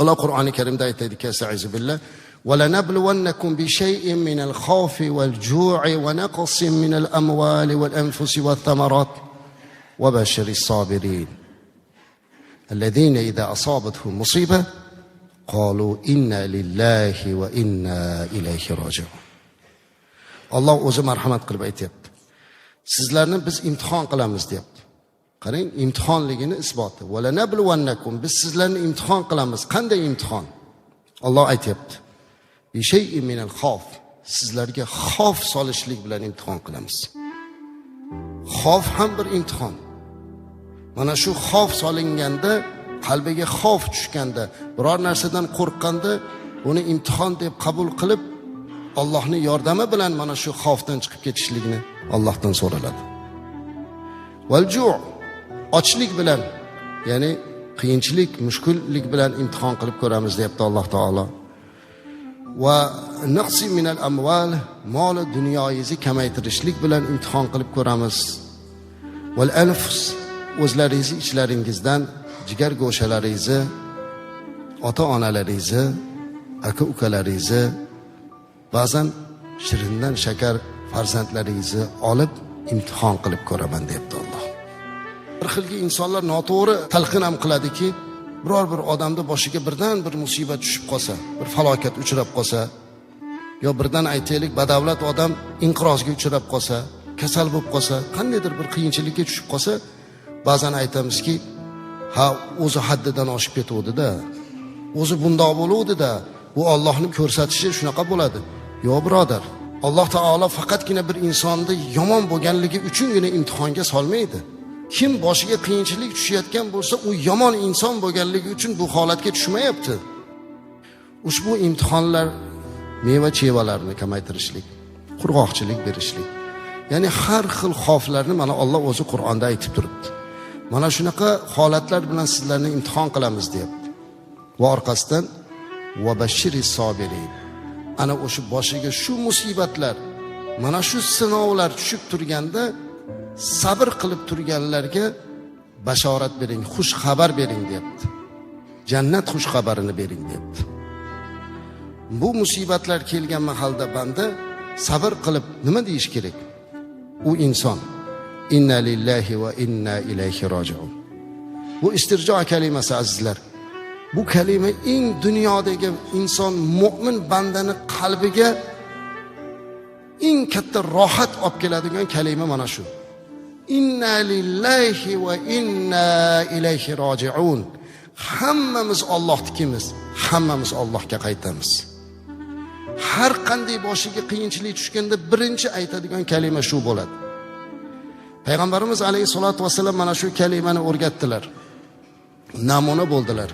Allah Qur'oni Karimda aytadiki, "Estaizu billah, va lanabluwannakum bi shay'in minal khawfi wal ju'i wa naqsin minal amwali wal anfusi wath thamarat wa bashiris sabirin alladhina idha asabatuhum musibah qalu inna lillahi va inna ilayhi roji'un." Alloh o'zi marhamat qilib aytayapti. Sizlarni biz imtihon qilamiz deyapti. Qarang, imtihonligini isboti. Va lanabluwannakum, biz sizlarni imtihon qilamiz. Qanday imtihon? Alloh aytayapti. Bi shay'in minal xavf, sizlarga xavf solishlik bilan imtihon qilamiz. Xavf ham bir imtihon. Mana shu xavf solinganda, qalbiga xavf tushganda, biror narsadan qo'rqqanda, uni imtihon deb qabul qilib, Allohning yordami bilan mana shu xavfdan chiqib ketishlikni Allohdan so'raladi. Val ju', ochlik bilan, ya'ni qiyinchilik, mushkullik bilan imtihon qilib ko'ramiz deyapti Alloh taolo. Va naqsi minal amwal, mol dunyoyizni kamaytirishlik bilan imtihon qilib ko'ramiz. Val anfus, o'zlaringizni ichlaringizdan jigar go'shalaringizni, ota-onalaringizni, aka-ukalaringizni, ba'zan shirindan shakar farzandlaringizni olib imtihon qilib ko'raman deyapti Alloh. Bir xilgi insonlar noto'g'ri talqin ham qiladiki, biror bir odamda boshiga birdan bir musibat tushib qolsa, bir falokat uchrab qolsa, yo birdan aytaylik badavlat odam inqirozga uchrab qolsa, kasal bo'lib qolsa, qandaydir bir qiyinchilikka tushib qolsa, ba'zan aytamizki, ha, o'zi haddidan oshib ketuvdi-da, o'zi bundoq bo'luvdi-da, bu Allohning ko'rsatishi shunaqa bo'ladi. Yo'q birodar, Alloh taolo faqatgina bir insonni yomon bo'lganligi uchungina imtihonga solmaydi. Kim boshiga qiyinchilik tushayotgan bo'lsa, u yomon inson bo'lganligi uchun bu holatga tushmayapti. Ushbu imtihonlar meva-chevalarni kamaytirishlik, qurg'oqchilik berishlik, ya'ni har xil xavflarni mana Alloh o'zi Qur'onda aytib turibdi. Mana shunaqa holatlar bilan sizlarni imtihon qilamiz deyapti. Va orqasidan va bashiris sabirin, ana o'sha boshiga shu musibatlar, mana shu sinovlar tushib turganda sabr qilib turganlarga bashorat bering, xush xabar bering deyapti. Jannat xush xabarini bering deyapti. Bu musibatlar kelgan mahalda banda sabr qilib nima deyish kerak? U inson inna lillahi va inna ilayhi roji'un. Bu istirjo kalimasi azizlar. Bu kalima eng dunyodagi inson mu'min bandani qalbiga eng katta rohat olib keladigan kalima mana shu. Inna lillahi va inna ilayhi roji'un. Hammamiz Allohnikimiz, hammamiz Allohga qaytamiz. Har qanday boshiga qiyinchilik tushganda birinchi aytadigan kalima shu bo'ladi. Payg'ambarimiz alayhisolatu vasallam mana shu kalimani o'rgatdilar. Namuna bo'ldilar.